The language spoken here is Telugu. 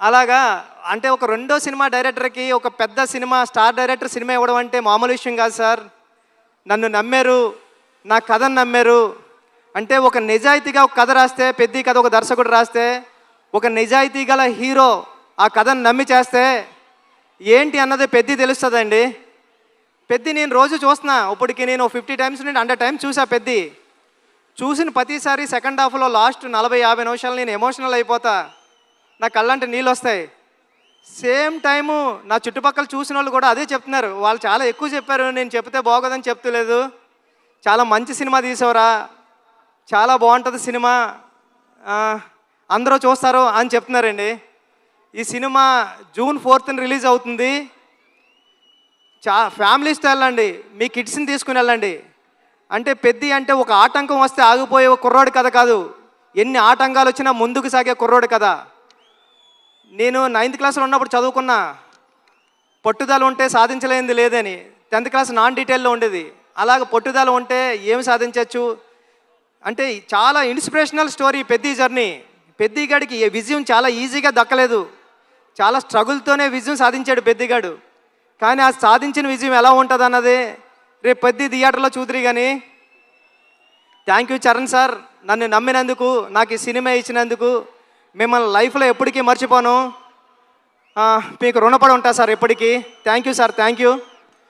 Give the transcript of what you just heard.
అలాగా అంటే ఒక రెండో సినిమా డైరెక్టర్కి ఒక పెద్ద సినిమా స్టార్ డైరెక్టర్ సినిమా ఇవ్వడం అంటే మామూలు విషయం కాదు సార్. నన్ను నమ్మారు, నా కథను నమ్మారు. అంటే ఒక నిజాయితీగా ఒక కథ రాస్తే, పెద్ద కథ ఒక దర్శకుడు రాస్తే, ఒక నిజాయితీ గల హీరో ఆ కథను నమ్మి చేస్తే ఏంటి అన్నది పెద్ద తెలుస్తుందండి. పెద్ద నేను రోజు చూస్తున్నా, ఇప్పటికి నేను 50 టైమ్స్ నుండి 100 టైమ్స్ చూసా. పెద్ద చూసిన ప్రతిసారి సెకండ్ హాఫ్లో లాస్ట్ 40-50 నిమిషాలు నేను ఎమోషనల్ అయిపోతా, నా కళ్ళంటే నీళ్ళు వస్తాయి. సేమ్ టైము నా చుట్టుపక్కల చూసిన వాళ్ళు కూడా అదే చెప్తున్నారు. వాళ్ళు చాలా ఎక్కువ చెప్పారు, నేను చెప్తే బాగోదని చెప్తలేదు. చాలా మంచి సినిమా తీసావురా, చాలా బాగుంటుంది సినిమా, అందరూ చూస్తారు అని చెప్తున్నారండి. ఈ సినిమా June 4th రిలీజ్ అవుతుంది. ఫ్యామిలీస్తో వెళ్ళండి, మీ కిడ్స్ని తీసుకుని వెళ్ళండి. అంటే పెద్ద అంటే ఒక ఆటంకం వస్తే ఆగిపోయే ఒక కుర్రోడి కథ కాదు, ఎన్ని ఆటంకాలు వచ్చినా ముందుకు సాగే కుర్రోడి కథ. నేను 9th క్లాస్లో ఉన్నప్పుడు చదువుకున్నా, పట్టుదల ఉంటే సాధించలేనిది లేదని. 10th క్లాస్ నాన్ డీటెయిల్లో ఉండేది. అలాగ పట్టుదల ఉంటే ఏమి సాధించవచ్చు అంటే చాలా ఇన్స్పిరేషనల్ స్టోరీ పెద్ద జర్నీ. పెద్దిగాడికి విజయం చాలా ఈజీగా దక్కలేదు, చాలా స్ట్రగుల్తోనే విజయం సాధించాడు పెద్దిగాడు. కానీ ఆ సాధించిన విజయం ఎలా ఉంటుంది అన్నది రేపు పెద్ద థియేటర్లో చూద్దరు. కానీ థ్యాంక్ యూ చరణ్ సార్, నన్ను నమ్మినందుకు, నాకు ఈ సినిమా ఇచ్చినందుకు. మిమ్మల్ని లైఫ్లో ఎప్పటికీ మర్చిపోను, మీకు రుణపడి ఉంటా సార్ ఎప్పటికీ. Thank you sir, thank you.